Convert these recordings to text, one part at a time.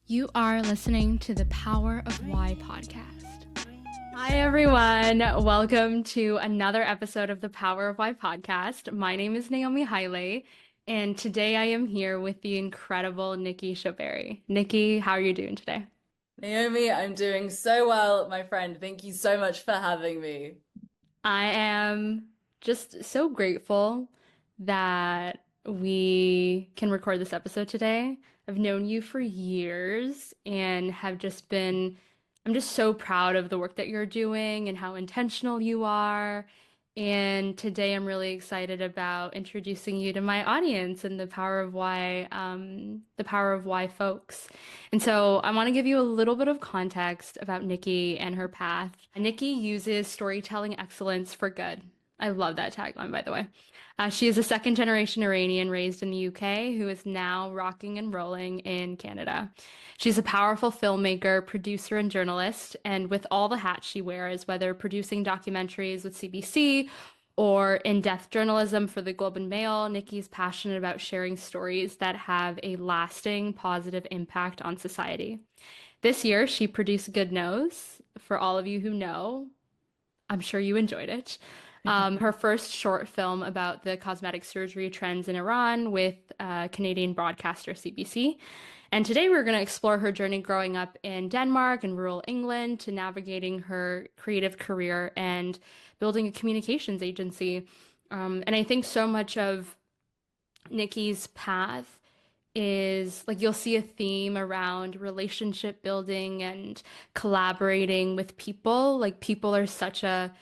You are listening to the Power of Why podcast. Hi, everyone. Welcome to another episode of the Power of Why podcast. My name is Naomi Haile, and today I am here with the incredible Nickie Shobeiry. Nickie, how are you doing today? Naomi, I'm doing so well, my friend. Thank you so much for having me. I am just so grateful that we can record this episode today. I've known you for years and I'm just so proud of the work that you're doing and how intentional you are. And today I'm really excited about introducing you to my audience and the power of why folks. And so I want to give you a little bit of context about Nickie and her path. Nickie uses storytelling excellence for good. I love that tagline, by the way. She is a second generation Iranian raised in the UK who is now rocking and rolling in Canada. She's a powerful filmmaker, producer, and journalist, and with all the hats she wears, whether producing documentaries with CBC or in-depth journalism for the Globe and Mail, Nickie's passionate about sharing stories that have a lasting positive impact on society. This year, she produced Good Nose. For all of you who know, I'm sure you enjoyed it. Her first short film about the cosmetic surgery trends in Iran with Canadian broadcaster CBC. And today we're going to explore her journey growing up in Denmark and rural England to navigating her creative career and building a communications agency. And I think so much of Nickie's path is like you'll see a theme around relationship building and collaborating with people. Like people are such a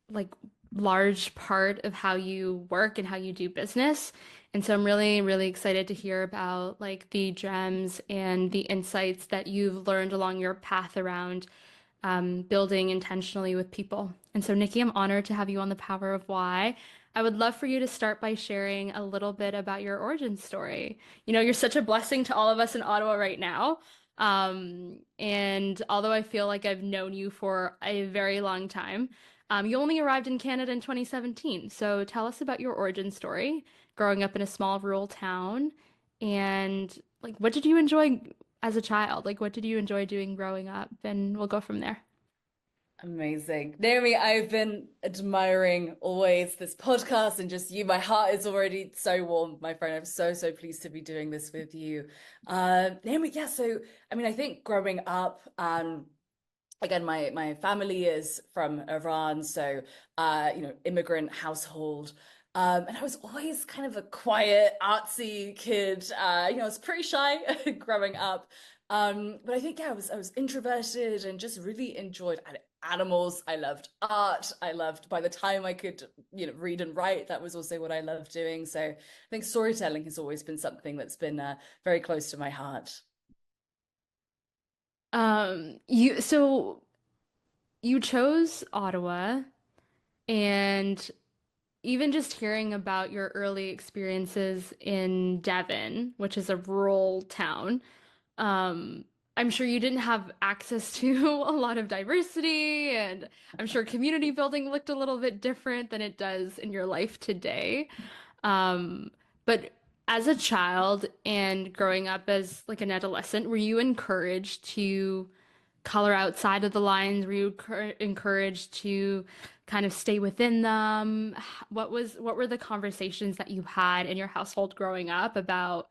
like large part of how you work and how you do business. And so I'm really, really excited to hear about like the gems and the insights that you've learned along your path around building intentionally with people. And so, Nickie, I'm honored to have you on the Power of Why. I would love for you to start by sharing a little bit about your origin story. You know, you're such a blessing to all of us in Ottawa right now. And although I feel like I've known you for a very long time, you only arrived in Canada in 2017. So tell us about your origin story, growing up in a small rural town, and like what did you enjoy as a child? Like what did you enjoy doing growing up? And we'll go from there. Amazing. Naomi, I've been admiring always this podcast and just you. My heart is already so warm, my friend. I'm so, so pleased to be doing this with you. Naomi, yeah, so I mean, I think growing up, again, my family is from Iran, so immigrant household. And I was always kind of a quiet, artsy kid. I was pretty shy growing up. But I think yeah, I was introverted and just really enjoyed animals. I loved art. I loved by the time I could, read and write, that was also what I loved doing. So I think storytelling has always been something that's been very close to my heart. So you chose Ottawa, and even just hearing about your early experiences in Devon, which is a rural town, um, I'm sure you didn't have access to a lot of diversity, and I'm sure community building looked a little bit different than it does in your life today. Um, but as a child and growing up as like an adolescent, were you encouraged to color outside of the lines? Were you encouraged to kind of stay within them? What were the conversations that you had in your household growing up about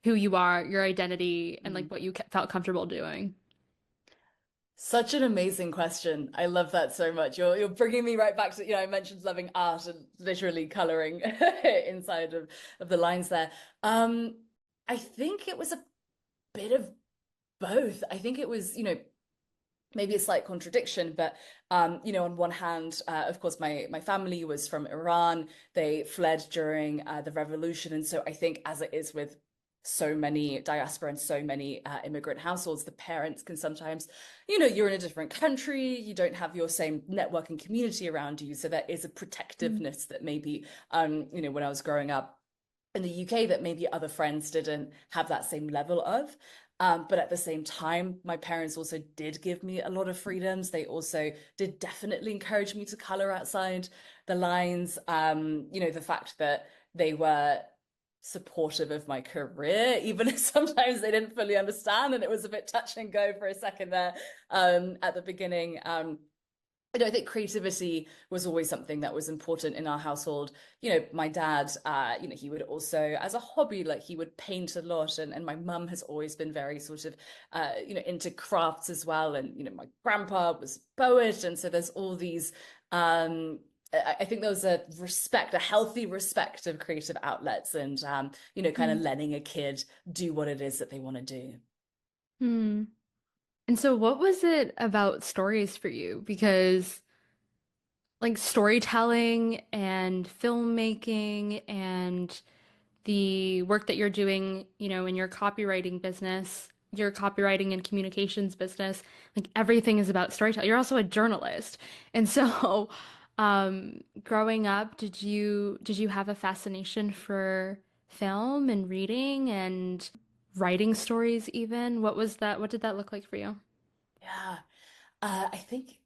who you are, your identity, and like what you felt comfortable doing? Such an amazing question. I love that so much. You're bringing me right back to, I mentioned loving art and literally coloring inside of the lines there. Um, I think it was a bit of both. I think it was, maybe a slight contradiction, but on one hand, of course, my family was from Iran. They fled during the revolution, and so I think, as it is with so many diaspora and so many immigrant households, the parents can sometimes, you're in a different country, you don't have your same network and community around you, so there is a protectiveness that maybe, when I was growing up in the UK, that maybe other friends didn't have that same level of. But at the same time, my parents also did give me a lot of freedoms. They also did definitely encourage me to color outside the lines. The fact that they were supportive of my career, even if sometimes they didn't fully understand and it was a bit touch and go for a second there at the beginning. I think creativity was always something that was important in our household. My dad, he would also, as a hobby, like he would paint a lot, and my mum has always been very sort of, into crafts as well. And my grandpa was a poet, and so there's all these. I think there was a respect, a healthy respect of creative outlets, and kind of Mm. letting a kid do what it is that they want to do. Hmm. And so, what was it about stories for you? Because, like, storytelling and filmmaking and the work that you're doing, in your copywriting business, your copywriting and communications business, like, everything is about storytelling. You're also a journalist. And so, growing up, did you have a fascination for film and reading and writing stories even? What did that look like for you? Yeah, I think.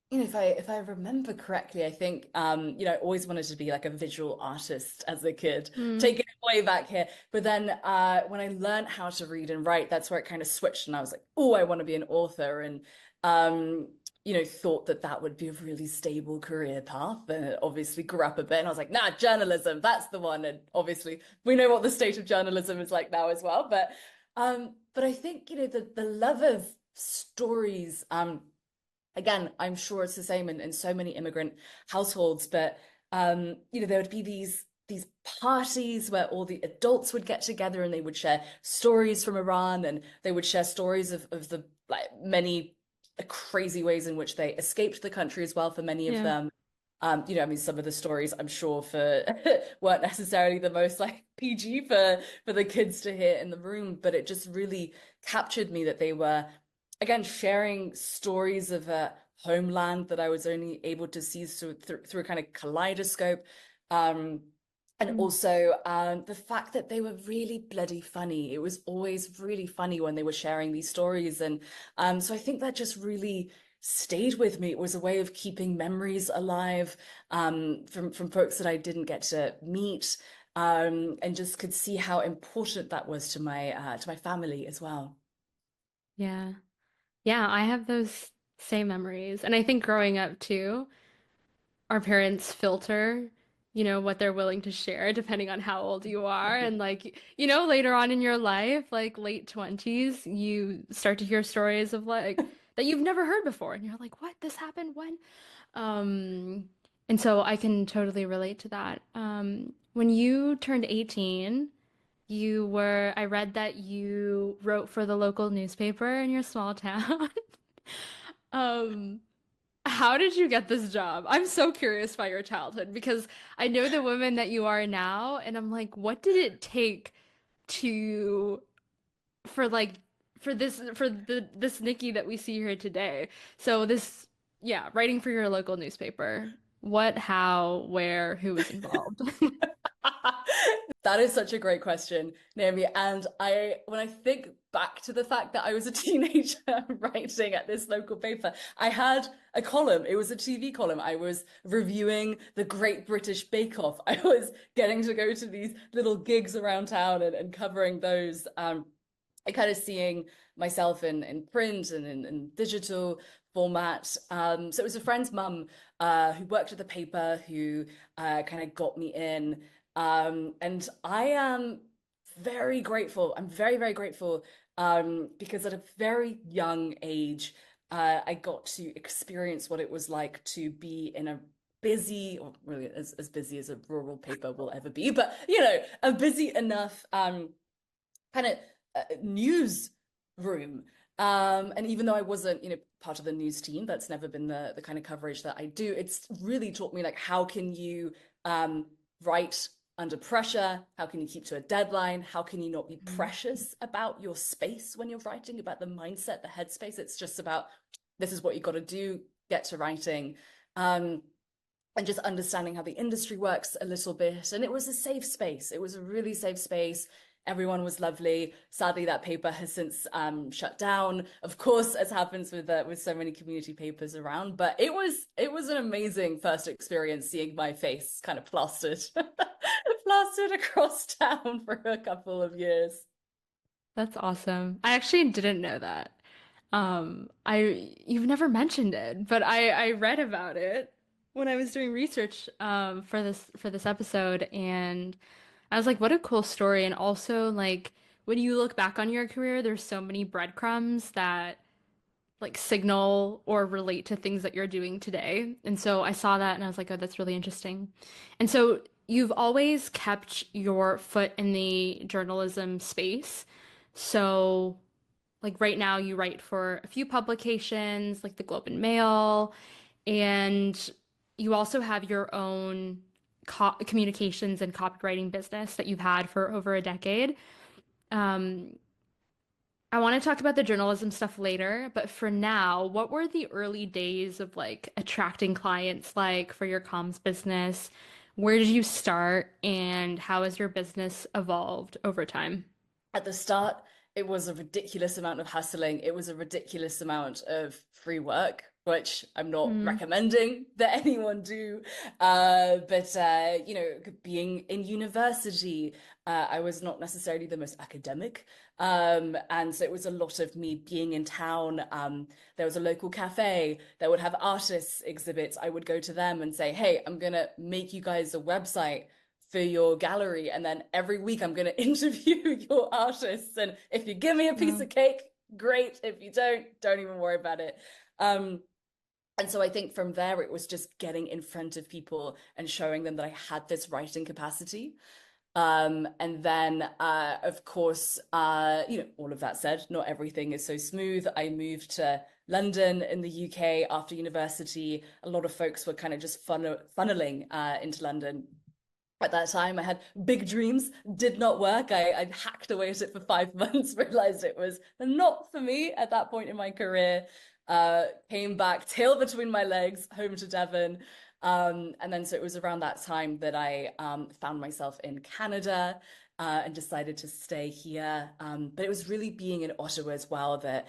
If I remember correctly, I think I always wanted to be like a visual artist as a kid, Mm, taking it way back here. But then when I learned how to read and write, that's where it kind of switched, and I was like, oh, I want to be an author, and thought that that would be a really stable career path. And it obviously grew up a bit, and I was like, nah, journalism, that's the one. And obviously, we know what the state of journalism is like now as well. But I think the love of stories. Again, I'm sure it's the same in so many immigrant households, but there would be these parties where all the adults would get together and they would share stories from Iran, and they would share stories of the like many crazy ways in which they escaped the country as well for many of yeah. them. I mean, some of the stories I'm sure for weren't necessarily the most like PG for the kids to hear in the room, but it just really captured me that they were again sharing stories of a homeland that I was only able to see through a kind of kaleidoscope. Um, and Mm, also the fact that they were really bloody funny. It was always really funny when they were sharing these stories. And so I think that just really stayed with me. It was a way of keeping memories alive from folks that I didn't get to meet, and just could see how important that was to my family as well. yeah. Yeah, I have those same memories. And I think growing up too, our parents filter, what they're willing to share depending on how old you are. And like, later on in your life, like late 20s, you start to hear stories of like that you've never heard before. And you're like, what? This happened when? Um, and so I can totally relate to that. When you turned 18, I read that you wrote for the local newspaper in your small town. Um, how did you get this job? I'm so curious by your childhood because I know the woman that you are now, and I'm like, what did it take to for like for this Nikki that we see here today? So this, yeah, writing for your local newspaper. What, how, where, who was involved? That is such a great question, Naomi. And when I think back to the fact that I was a teenager writing at this local paper, I had a column. It was a TV column. I was reviewing the Great British Bake Off. I was getting to go to these little gigs around town and covering those. And kind of seeing myself in print and in digital format. So it was a friend's mum who worked at the paper who kind of got me in. And I am very grateful. I'm very, very grateful because at a very young age, I got to experience what it was like to be in a busy, or really as busy as a rural paper will ever be, but a busy enough kind of news room. And even though I wasn't, part of the news team, that's never been the kind of coverage that I do. It's really taught me like how can you write under pressure? How can you keep to a deadline? How can you not be precious about your space when you're writing, about the mindset, the headspace? It's just about this is what you got to do, get to writing. And just understanding how the industry works a little bit. And it was a safe space. It was a really safe space. Everyone was lovely. Sadly, that paper has since shut down, of course, as happens with so many community papers around. But it was an amazing first experience seeing my face kind of plastered plastered across town for a couple of years. That's awesome. I actually didn't know that. You've never mentioned it, but I read about it when I was doing research for this episode, and I was like, what a cool story. And also, like, when you look back on your career, there's so many breadcrumbs that like signal or relate to things that you're doing today. And so I saw that and I was like, oh, that's really interesting. And so you've always kept your foot in the journalism space. So like right now you write for a few publications like the Globe and Mail, and you also have your own communications and copywriting business that you've had for over a decade. Um, I want to talk about the journalism stuff later, but for now, what were the early days of like attracting clients like for your comms business? Where did you start and how has your business evolved over time? At the start, it was a ridiculous amount of hustling. It was a ridiculous amount of free work, which I'm not Mm, recommending that anyone do. Being in university, I was not necessarily the most academic. And so it was a lot of me being in town. There was a local cafe that would have artists exhibits. I would go to them and say, hey, I'm gonna make you guys a website for your gallery, and then every week I'm going to interview your artists, and if you give me a piece wow. of cake, great. If you don't even worry about it. Um and so I think from there it was just getting in front of people and showing them that I had this writing capacity. And then of course, all of that said, not everything is so smooth. I moved to London in the UK after university. A lot of folks were kind of just funneling into London at that time. I had big dreams, did not work. I hacked away at it for 5 months, realized it was not for me at that point in my career. Came back, tail between my legs, home to Devon. And then so it was around that time that I found myself in Canada and decided to stay here. But it was really being in Ottawa as well that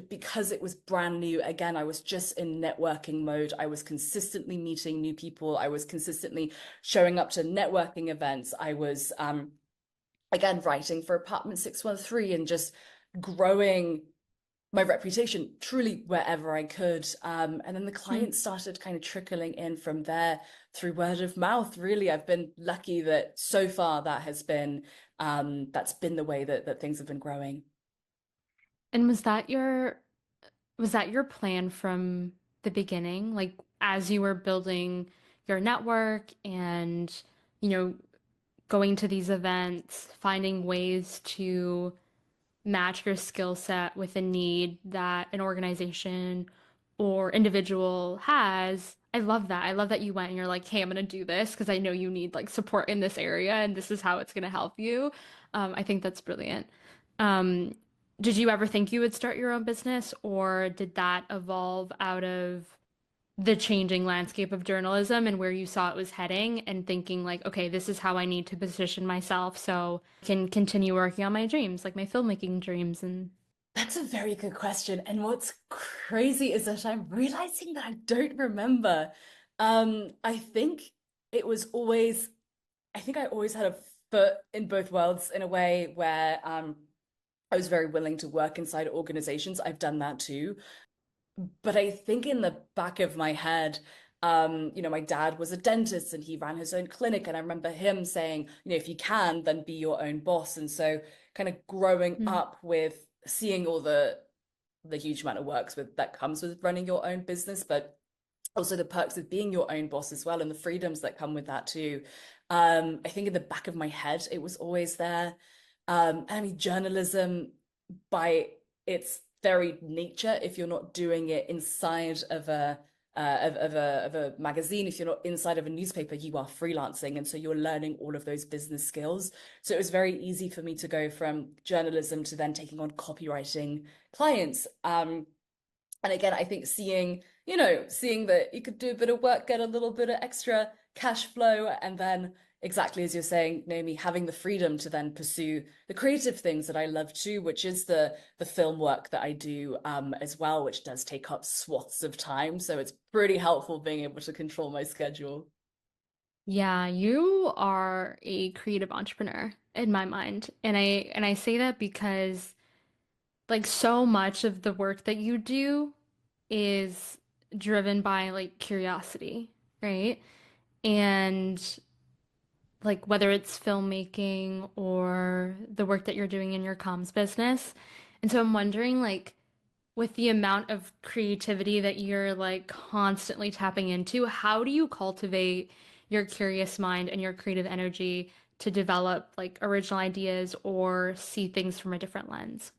because it was brand new, again, I was just in networking mode. I was consistently meeting new people. I was consistently showing up to networking events. I was, again, writing for Apartment 613 and just growing my reputation truly wherever I could. And then the Mm. clients started kind of trickling in from there through word of mouth. Really, I've been lucky that so far that's been the way that things have been growing. And was that your plan from the beginning? Like as you were building your network and, you know, going to these events, finding ways to match your skill set with a need that an organization or individual has. I love that. I love that you went and you're like, hey, I'm gonna do this because I know you need like support in this area and this is how it's gonna help you. I think that's brilliant. Um, did you ever think you would start your own business, or did that evolve out of the changing landscape of journalism and where you saw it was heading and thinking like, okay, this is how I need to position myself so I can continue working on my dreams, like my filmmaking dreams and That's a very good question. And what's crazy is that I'm realizing that I don't remember. I think it was always, I think I always had a foot in both worlds in a way where I was very willing to work inside organizations. I've done that too. But I think in the back of my head, my dad was a dentist and he ran his own clinic. And I remember him saying, if you can, then be your own boss. And so kind of growing mm, up with seeing all the huge amount of works with that comes with running your own business, but also the perks of being your own boss as well and the freedoms that come with that too. I think in the back of my head, it was always there. And I mean, journalism by its very nature, if you're not doing it inside of a magazine, if you're not inside of a newspaper, you are freelancing, and so you're learning all of those business skills. So it was very easy for me to go from journalism to then taking on copywriting clients. And again, I think seeing that you could do a bit of work, get a little bit of extra cash flow, and then exactly as you're saying, Naomi, having the freedom to then pursue the creative things that I love too, which is the film work that I do as well, which does take up swaths of time. So it's pretty helpful being able to control my schedule. Yeah, you are a creative entrepreneur in my mind. And I say that because like so much of the work that you do is driven by like curiosity, right? And like whether it's filmmaking or the work that you're doing in your comms business. And so I'm wondering like with the amount of creativity that you're like constantly tapping into, how do you cultivate your curious mind and your creative energy to develop like original ideas or see things from a different lens?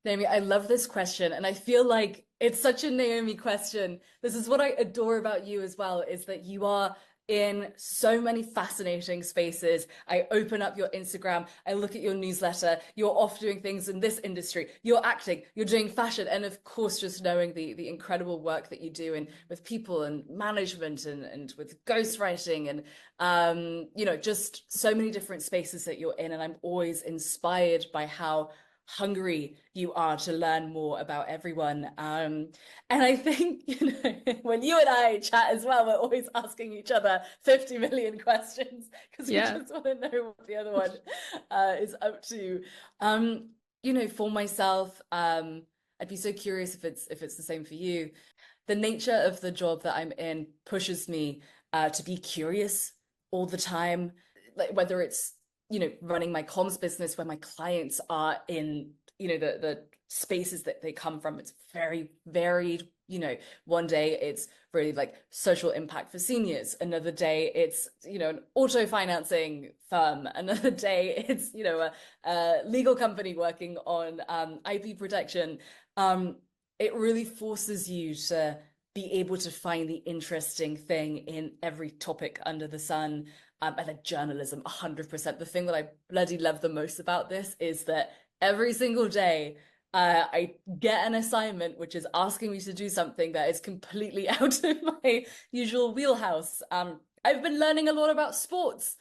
Naomi, I love this question, and I feel like it's such a Naomi question. This is what I adore about you as well, is that you are in so many fascinating spaces. I open up your Instagram, I look at your newsletter, you're off doing things in this industry, you're acting, you're doing fashion, and of course, just knowing the incredible work that you do in with people and management and with ghostwriting and just so many different spaces that you're in. And I'm always inspired by how hungry you are to learn more about everyone. And I think, when you and I chat as well, we're always asking each other 50 million questions because we Yeah. just want to know what the other one is up to. For myself, I'd be so curious if it's the same for you. The nature of the job that I'm in pushes me to be curious all the time, like whether it's running my comms business where my clients are in the spaces that they come from. It's very varied. One day it's really like social impact for seniors, another day it's an auto financing firm, another day it's a legal company working on IP protection. It really forces you to be able to find the interesting thing in every topic under the sun. And then journalism, 100%. The thing that I bloody love the most about this is that every single day I get an assignment which is asking me to do something that is completely out of my usual wheelhouse. I've been learning a lot about sports,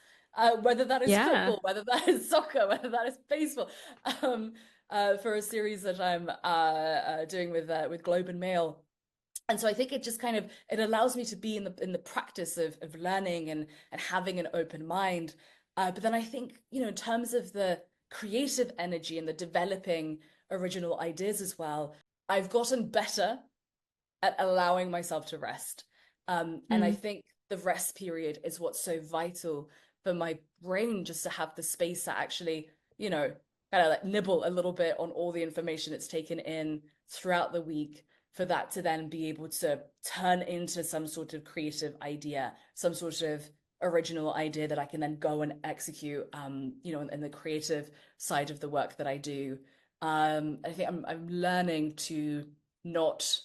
whether that is Yeah. football, whether that is soccer, whether that is baseball, for a series that I'm doing with Globe and Mail. And so I think it just kind of it allows me to be in the practice of learning and having an open mind. But then I think, in terms of the creative energy and the developing original ideas as well, I've gotten better at allowing myself to rest. And I Mm. think the rest period is what's so vital for my brain, just to have the space to actually, kind of like nibble a little bit on all the information it's taken in throughout the week, for that to then be able to turn into some sort of creative idea, some sort of original idea that I can then go and execute, in the creative side of the work that I do. I think I'm learning to not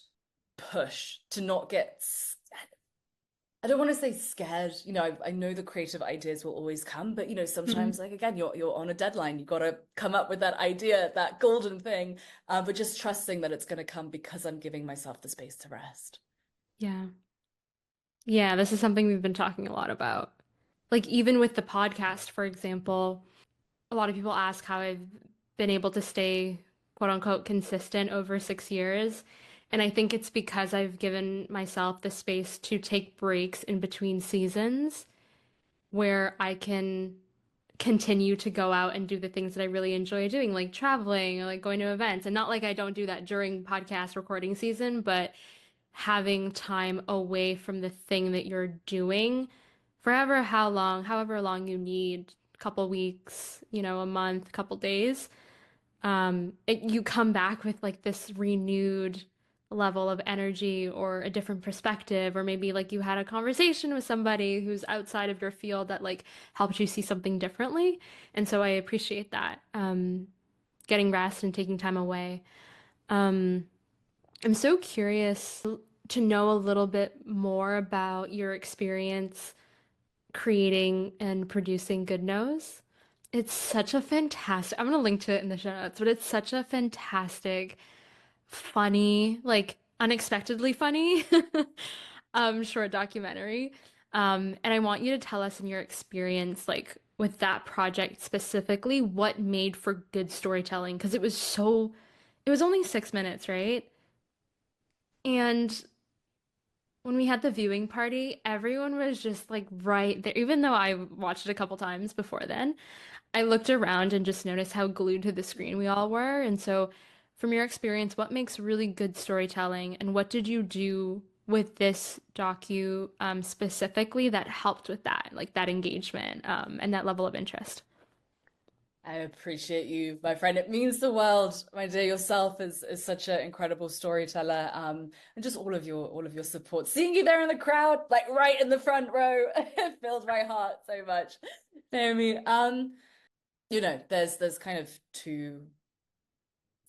push, to not get, I don't want to say scared. I know the creative ideas will always come, but Mm. sometimes, like, again, you're on a deadline. You've got to come up with that idea, that golden thing, but just trusting that it's going to come because I'm giving myself the space to rest. Yeah. Yeah, this is something we've been talking a lot about. Like even with the podcast, for example, a lot of people ask how I've been able to stay quote unquote consistent over 6 years. And I think it's because I've given myself the space to take breaks in between seasons where I can continue to go out and do the things that I really enjoy doing, like traveling or like going to events. And not like I don't do that during podcast recording season, but having time away from the thing that you're doing forever, however long you need, a couple weeks, a month, couple days, you come back with like this renewed level of energy or a different perspective, or maybe like you had a conversation with somebody who's outside of your field that like helped you see something differently. And so I appreciate that. Getting rest and taking time away. Um, I'm so curious to know a little bit more about your experience creating and producing Good Nose. It's such a fantastic, I'm gonna link to it in the show notes, but it's such a fantastic, funny, like unexpectedly funny short documentary. And I want you to tell us in your experience, like with that project specifically, what made for good storytelling, because it was only 6 minutes, right? And when we had the viewing party, everyone was just like right there. Even though I watched it a couple times before then, I looked around and just noticed how glued to the screen we all were. And so, from your experience, what makes really good storytelling, and what did you do with this docu specifically that helped with that, like that engagement and that level of interest? I appreciate you, my friend. It means the world, my dear. Yourself is such an incredible storyteller, and just all of your support. Seeing you there in the crowd, like right in the front row, filled my heart so much, Naomi. There's kind of two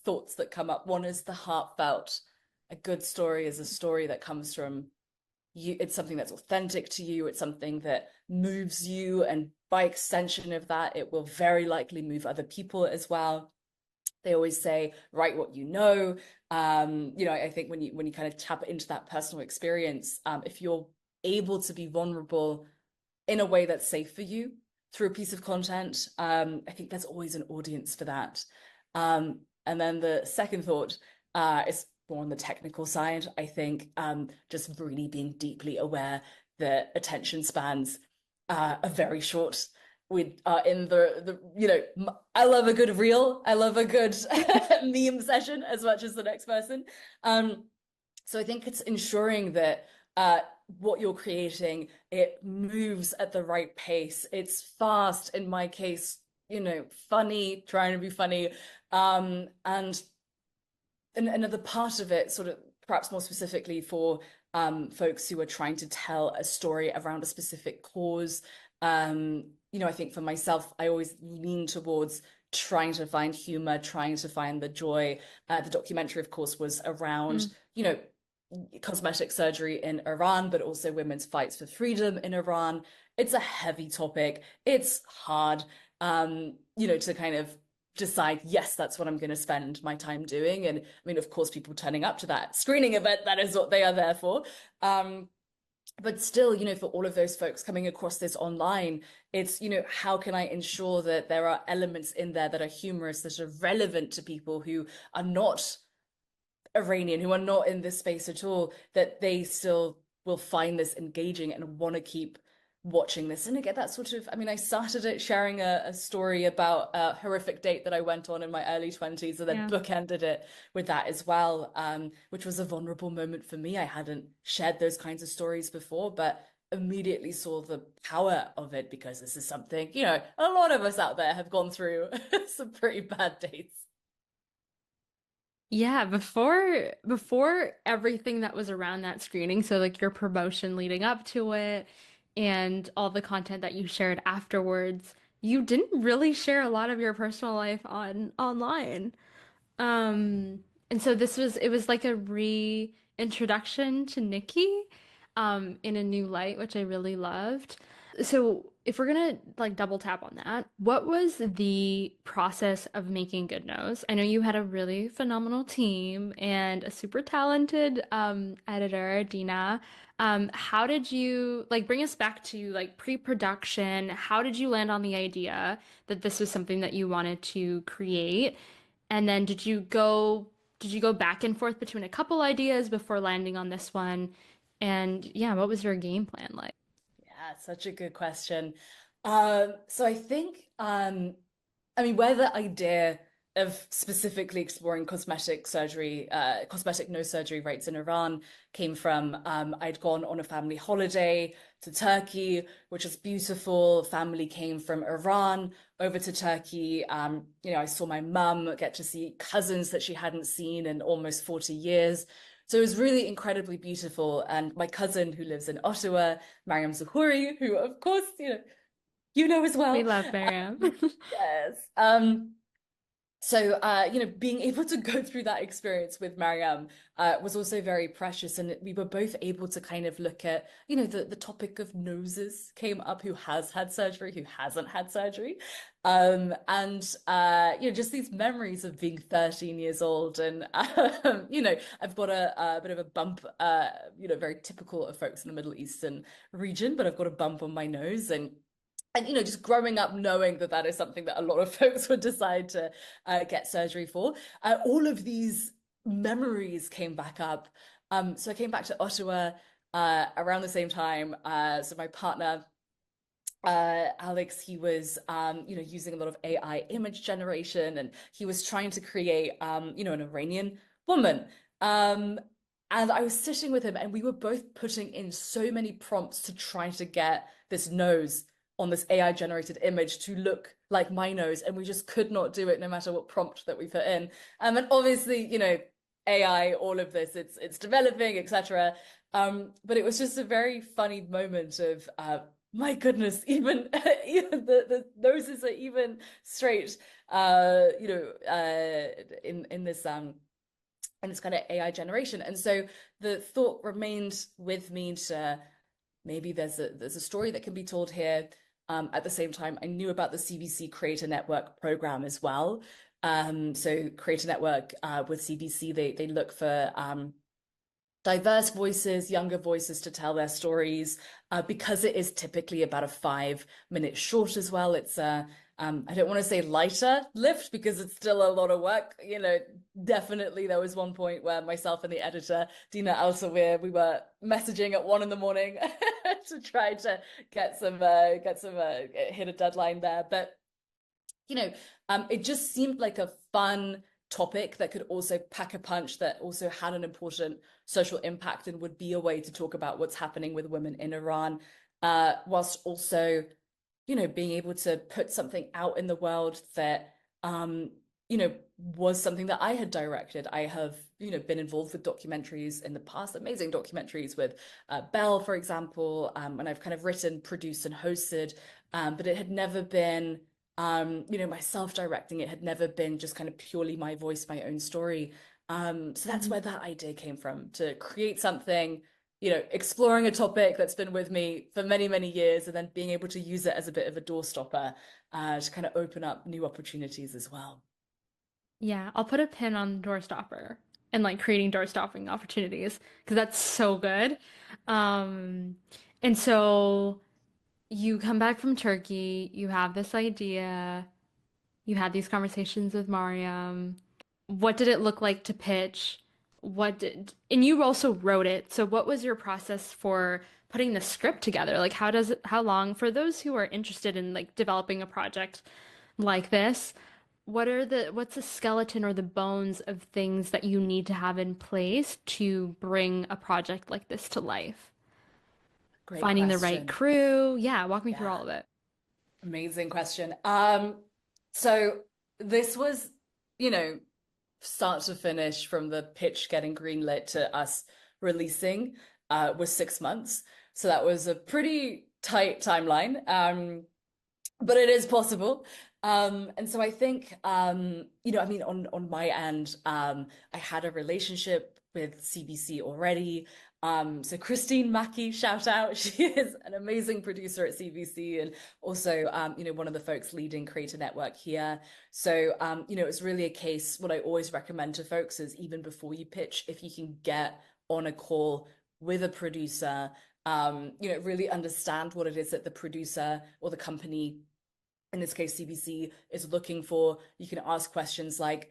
thoughts that come up. One is the heartfelt. A good story is a story that comes from you. It's something that's authentic to you. It's something that moves you, and by extension of that, it will very likely move other people as well. They always say, write what you know. I think when you kind of tap into that personal experience, if you're able to be vulnerable in a way that's safe for you through a piece of content, I think there's always an audience for that. And then the second thought is more on the technical side. I think just really being deeply aware that attention spans are very short. We are in I love a good reel. I love a good meme session as much as the next person. So I think it's ensuring that what you're creating, it moves at the right pace. It's fast, in my case, funny, trying to be funny. And another part of it, sort of perhaps more specifically for folks who are trying to tell a story around a specific cause. I think for myself, I always lean towards trying to find humor, trying to find the joy. The documentary, of course, was around, Mm. cosmetic surgery in Iran, but also women's fights for freedom in Iran. It's a heavy topic. It's hard, to kind of decide, yes, that's what I'm going to spend my time doing. And I mean, of course, people turning up to that screening event, that is what they are there for. But still, for all of those folks coming across this online, it's, how can I ensure that there are elements in there that are humorous, that are relevant to people who are not Iranian, who are not in this space at all, that they still will find this engaging and want to keep watching this. And again, that sort of, I mean, I started it sharing a story about a horrific date that I went on in my early 20s, and then Yeah. bookended it with that as well, which was a vulnerable moment for me. I hadn't shared those kinds of stories before, but immediately saw the power of it, because this is something, a lot of us out there have gone through some pretty bad dates. Yeah, before everything that was around that screening, so like your promotion leading up to it and all the content that you shared afterwards, you didn't really share a lot of your personal life online. And so it was like a reintroduction to Nicki, in a new light, which I really loved. So if we're gonna like double tap on that, what was the process of making Good News? I know you had a really phenomenal team and a super talented editor, Dina. How did you like bring us back to like pre-production? How did you land on the idea that this was something that you wanted to create? And then did you go back and forth between a couple ideas before landing on this one? And yeah, what was your game plan like? Yeah, such a good question. So I think, I mean, where the idea of specifically exploring cosmetic no surgery rates in Iran came from, I'd gone on a family holiday to Turkey, which was beautiful. Family came from Iran over to Turkey. I saw my mum get to see cousins that she hadn't seen in almost 40 years. So it was really incredibly beautiful. And my cousin who lives in Ottawa, Mariam Zahouri, who of course, as We well. love Miriam. Yes. Being able to go through that experience with Mariam was also very precious. And we were both able to kind of look at, the topic of noses came up, who has had surgery, who hasn't had surgery. Just these memories of being 13 years old. And, I've got a bit of a bump, very typical of folks in the Middle Eastern region, but I've got a bump on my nose. And just growing up knowing that that is something that a lot of folks would decide to get surgery for, all of these memories came back up. So I came back to Ottawa. around the same time. So my partner, Alex, he was, using a lot of AI image generation, and he was trying to create, an Iranian woman. Um, and I was sitting with him, and we were both putting in so many prompts to try to get this nose on this AI generated image to look like my nose, and we just could not do it no matter what prompt that we put in. And obviously, AI, all of this, it's developing, etc. But it was just a very funny moment of my goodness, even even the noses are even straight, in this kind of AI generation. And so the thought remained with me to maybe there's a story that can be told here. At the same time, I knew about the CBC Creator Network program as well. So Creator Network, with CBC, they look for diverse voices, younger voices to tell their stories, because it is typically about a 5 minute short as well. It's I don't want to say lighter lift because it's still a lot of work. Definitely there was one point where myself and the editor, Dina Alsawir, we were messaging at 1 a.m. to try to hit a deadline there. But it just seemed like a fun topic that could also pack a punch, that also had an important social impact and would be a way to talk about what's happening with women in Iran, whilst also, being able to put something out in the world that, was something that I had directed. I have, been involved with documentaries in the past, amazing documentaries with Belle, for example, and I've kind of written, produced, and hosted, but it had never been myself directing. It had never been just kind of purely my voice, my own story. So that's where that idea came from, to create something, exploring a topic that's been with me for many, many years, and then being able to use it as a bit of a doorstopper, to kind of open up new opportunities as well. Yeah, I'll put a pin on doorstopper and like creating door stopping opportunities because that's so good. Um, and so you come back from Turkey, you have this idea, you had these conversations with Mariam. What did it look like to pitch? And you also wrote it. So what was your process for putting the script together? Like how long, for those who are interested in like developing a project like this, what's the skeleton or the bones of things that you need to have in place to bring a project like this to life? Great Finding the right question. crew. Yeah, walk me through Yeah, all of it. amazing question. So this was, you know, start to finish, from the pitch getting greenlit to us releasing, was 6 months. So that was a pretty tight timeline. But it is possible. And so I think, I mean, on my end, I had a relationship with CBC already. So Christine Mackey, shout out. She is an amazing producer at CBC, and also, one of the folks leading Creator Network here. So, it's really a case, what I always recommend to folks is, even before you pitch, if you can get on a call with a producer, really understand what it is that the producer or the company, in this case CBC, is looking for. You can ask questions like,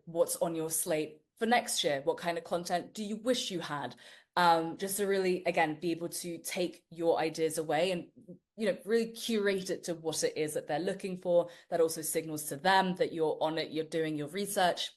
what's on your slate for next year? What kind of content do you wish you had? Just to really, again, be able to take your ideas away and, really curate it to what it is that they're looking for. That also signals to them that you're on it, you're doing your research.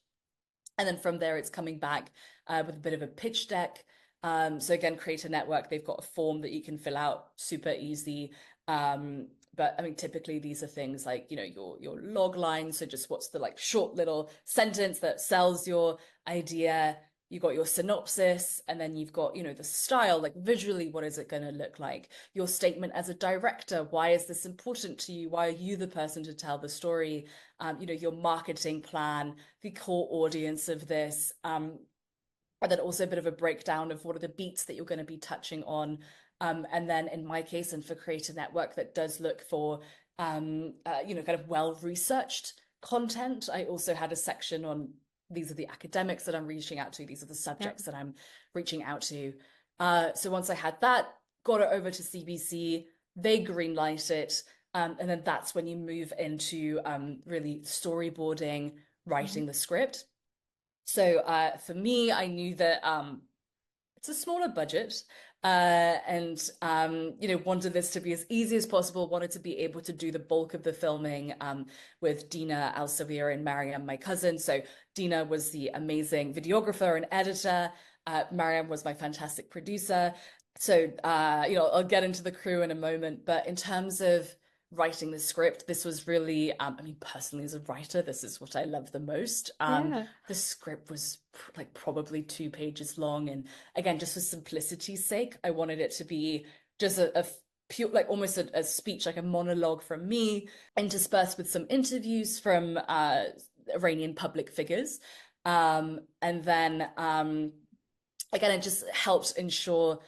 And then from there, it's coming back with a bit of a pitch deck. So again, Creator Network, they've got a form that you can fill out, super easy. But I mean, typically these are things like, your log line. So just what's the like short little sentence that sells your idea. You got your synopsis, and then you've got, the style, like visually, what is it going to look like? Your statement as a director, why is this important to you? Why are you the person to tell the story? Your marketing plan, the core audience of this, and then also a bit of a breakdown of what are the beats that you're going to be touching on. And then in my case, and for Creator Network, that does look for, kind of well-researched content. I also had a section on, these are the academics that I'm reaching out to, these are the Yeah. subjects that I'm reaching out to. So once I had that, got it over to CBC, they greenlight it. And then that's when you move into, really storyboarding, Mhm. writing the script. So for me, I knew that, it's a smaller budget. and wanted this to be as easy as possible, wanted to be able to do the bulk of the filming with Dina Al-Sawir and Mariam, my cousin. So Dina was the amazing videographer and editor. Mariam was my fantastic producer. So, I'll get into the crew in a moment, but in terms of writing the script, this was really, I mean, personally as a writer, this is what I love the most. Yeah. The script was like probably 2 pages long. And again, just for simplicity's sake, I wanted it to be just a pure, like almost a speech, like a monologue from me, interspersed with some interviews from Iranian public figures. And then again, it just helps ensure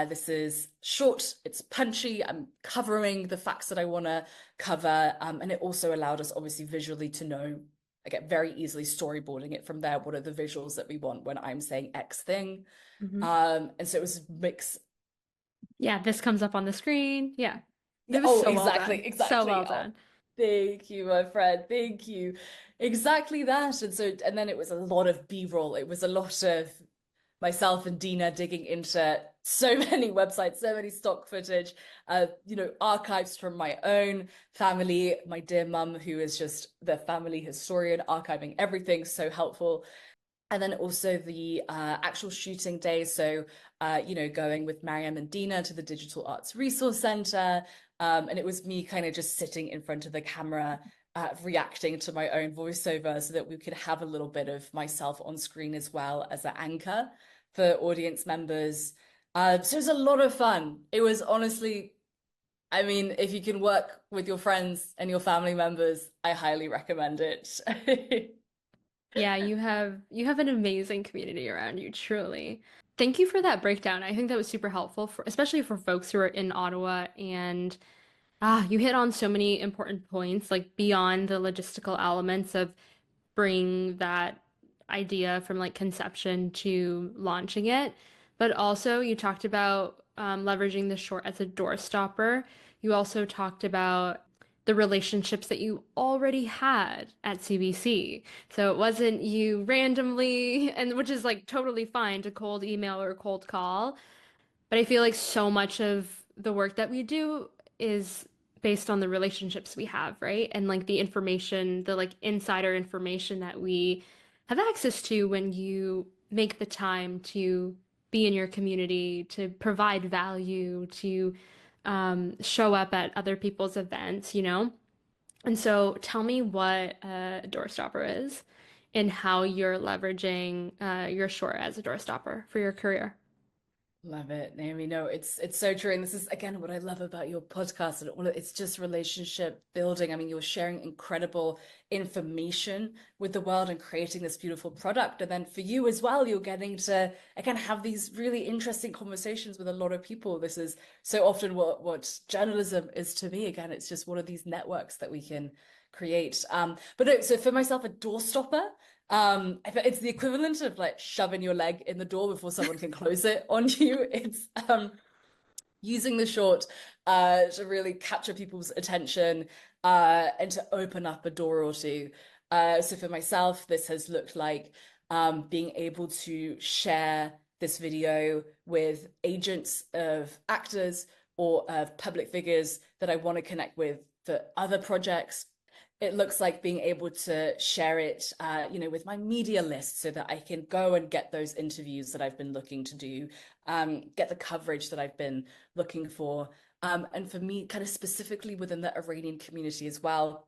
this is short, it's punchy, I'm covering the facts that I want to cover. And it also allowed us, obviously, visually to know, again, very easily storyboarding it from there. What are the visuals that we want when I'm saying X thing? Hmm. And so it was a mix. Yeah, this comes up on the screen. Yeah. Yeah, It was oh, so well exactly, done. So exactly. well Oh, done. thank you, my friend. Thank you. Exactly that. And then it was a lot of B-roll. It was a lot of myself and Dina digging into so many websites, so many stock footage, archives from my own family, my dear mum, who is just the family historian, archiving everything, so helpful. And then also the actual shooting day. So, going with Mariam and Dina to the Digital Arts Resource Center. And it was me kind of just sitting in front of the camera, reacting to my own voiceover so that we could have a little bit of myself on screen as well as an anchor for audience members. So it was a lot of fun. It was honestly, I mean, if you can work with your friends and your family members, I highly recommend it. Yeah, you have an amazing community around you, truly. Thank you for that breakdown. I think that was super helpful for especially for folks who are in Ottawa and you hit on so many important points, like beyond the logistical elements of bringing that idea from like conception to launching it. But also, you talked about leveraging the short as a door stopper. You also talked about the relationships that you already had at CBC. So it wasn't you randomly, and which is like totally fine to cold email or cold call. But I feel like so much of the work that we do is based on the relationships we have, right? And like the information, the like insider information that we have access to when you make the time to be in your community, to provide value, to show up at other people's events, you know? And so tell me what a doorstopper is and how you're leveraging your short as a doorstopper for your career. Love it, Naomi. No, it's so true. And this is again what I love about your podcast and all it's just relationship building. I mean, you're sharing incredible information with the world and creating this beautiful product. And then for you as well, you're getting to again have these really interesting conversations with a lot of people. This is so often what journalism is to me. Again, it's just one of these networks that we can create. But no, so for myself, a doorstopper. It's the equivalent of like shoving your leg in the door before someone can close it on you. It's using the short to really capture people's attention and to open up a door or two. So for myself, this has looked like being able to share this video with agents of actors or of public figures that I want to connect with for other projects. It looks like being able to share it, with my media list so that I can go and get those interviews that I've been looking to do, get the coverage that I've been looking for. And for me, kind of specifically within the Iranian community as well,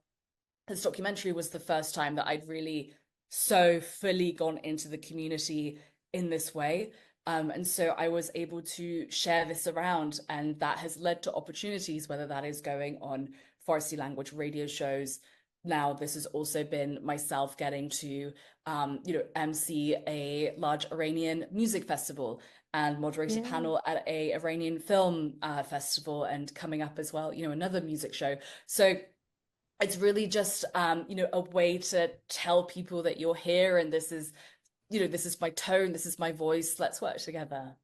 this documentary was the first time that I'd really so fully gone into the community in this way. And so I was able to share this around, and that has led to opportunities, whether that is going on Farsi language radio shows. Now, this has also been myself getting to, MC a large Iranian music festival and moderate a Yeah. panel at a Iranian film festival, and coming up as well, another music show. So it's really just a way to tell people that you're here and this is my tone, this is my voice, let's work together.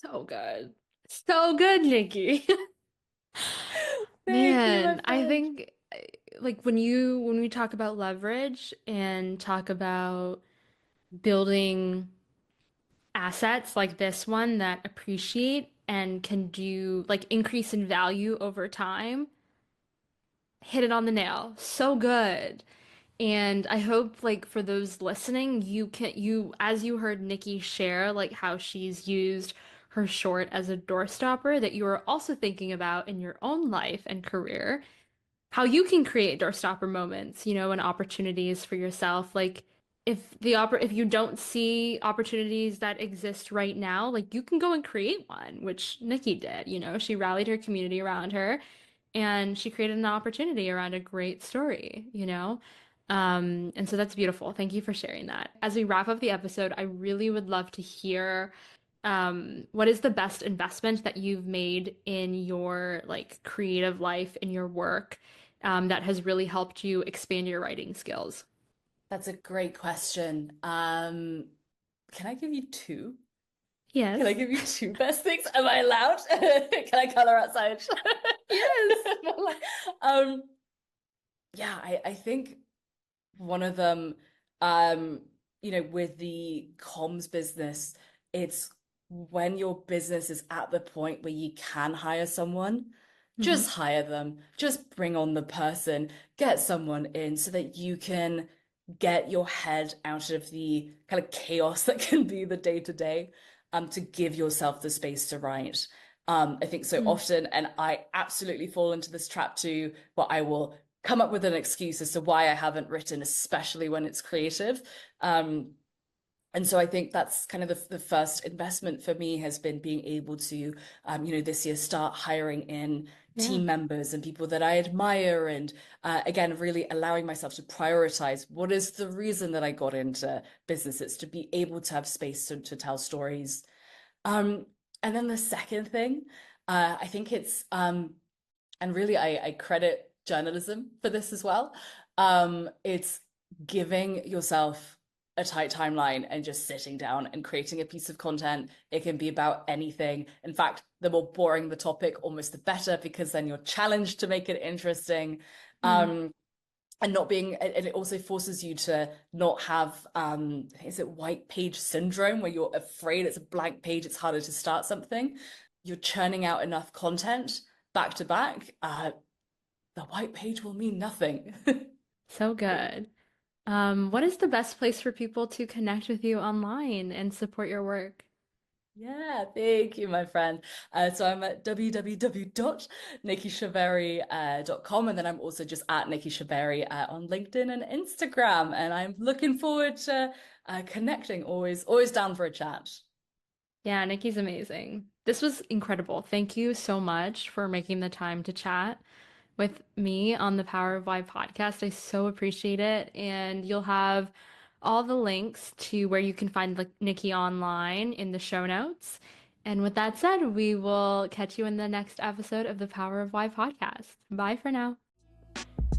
So good. So good, Nikki. Thank you, my Man, I friend. think like when we talk about leverage and talk about building assets like this one that appreciate and can do like increase in value over time, hit it on the nail. So good. And I hope like for those listening, you as you heard Nickie share like how she's used her short as a doorstopper, that you are also thinking about in your own life and career how you can create doorstopper moments, and opportunities for yourself. Like if you don't see opportunities that exist right now, like you can go and create one, which Nickie did. She rallied her community around her and she created an opportunity around a great story. And so that's beautiful. Thank you for sharing that. As we wrap up the episode, I really would love to hear what is the best investment that you've made in your like creative life, in your work, that has really helped you expand your writing skills? That's a great question. Can I give you two? Can I Yes. give you two best things? Am I allowed? Can I color outside? Yes. Um, yeah, I think one of them, um, with the comms business, it's when your business is at the point where you can hire someone, Hmm. just hire them, just bring on the person, get someone in so that you can get your head out of the kind of chaos that can be the day to day, to give yourself the space to write. I think so Mm. often, and I absolutely fall into this trap too, where I will come up with an excuse as to why I haven't written, especially when it's creative. Um, and so I think that's kind of the first investment for me has been being able to, this year start hiring in Yeah. team members and people that I admire. And again, really allowing myself to prioritize what is the reason that I got into businesses, to be able to have space to tell stories. Um, and then the second thing, I think it's and really I credit journalism for this as well. It's giving yourself a tight timeline and just sitting down and creating a piece of content. It can be about anything. In fact, the more boring the topic, almost the better, because then you're challenged to make it interesting. Mm. And not being, and it also forces you to not have, is it white page syndrome, where you're afraid it's a blank page, it's harder to start something. You're churning out enough content back to back, the white page will mean nothing. So good. What is the best place for people to connect with you online and support your work? Yeah, thank you, my friend. So I'm at www.nickieshobeiry.com, and then I'm also just at Nickie Shobeiry on LinkedIn and Instagram. And I'm looking forward to connecting. Always down for a chat. Yeah, Nikki's amazing. This was incredible. Thank you so much for making the time to chat with me on the Power of Why podcast. I so appreciate it. And you'll have all the links to where you can find Nikki online in the show notes. And with that said, we will catch you in the next episode of the Power of Why podcast. Bye for now.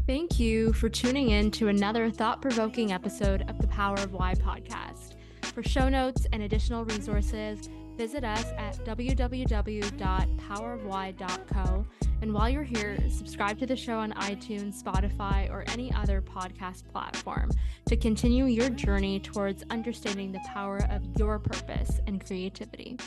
Thank you for tuning in to another thought provoking episode of the Power of Why podcast. For show notes and additional resources, visit us at www.powerofwhy.co. And while you're here, subscribe to the show on iTunes, Spotify, or any other podcast platform to continue your journey towards understanding the power of your purpose and creativity.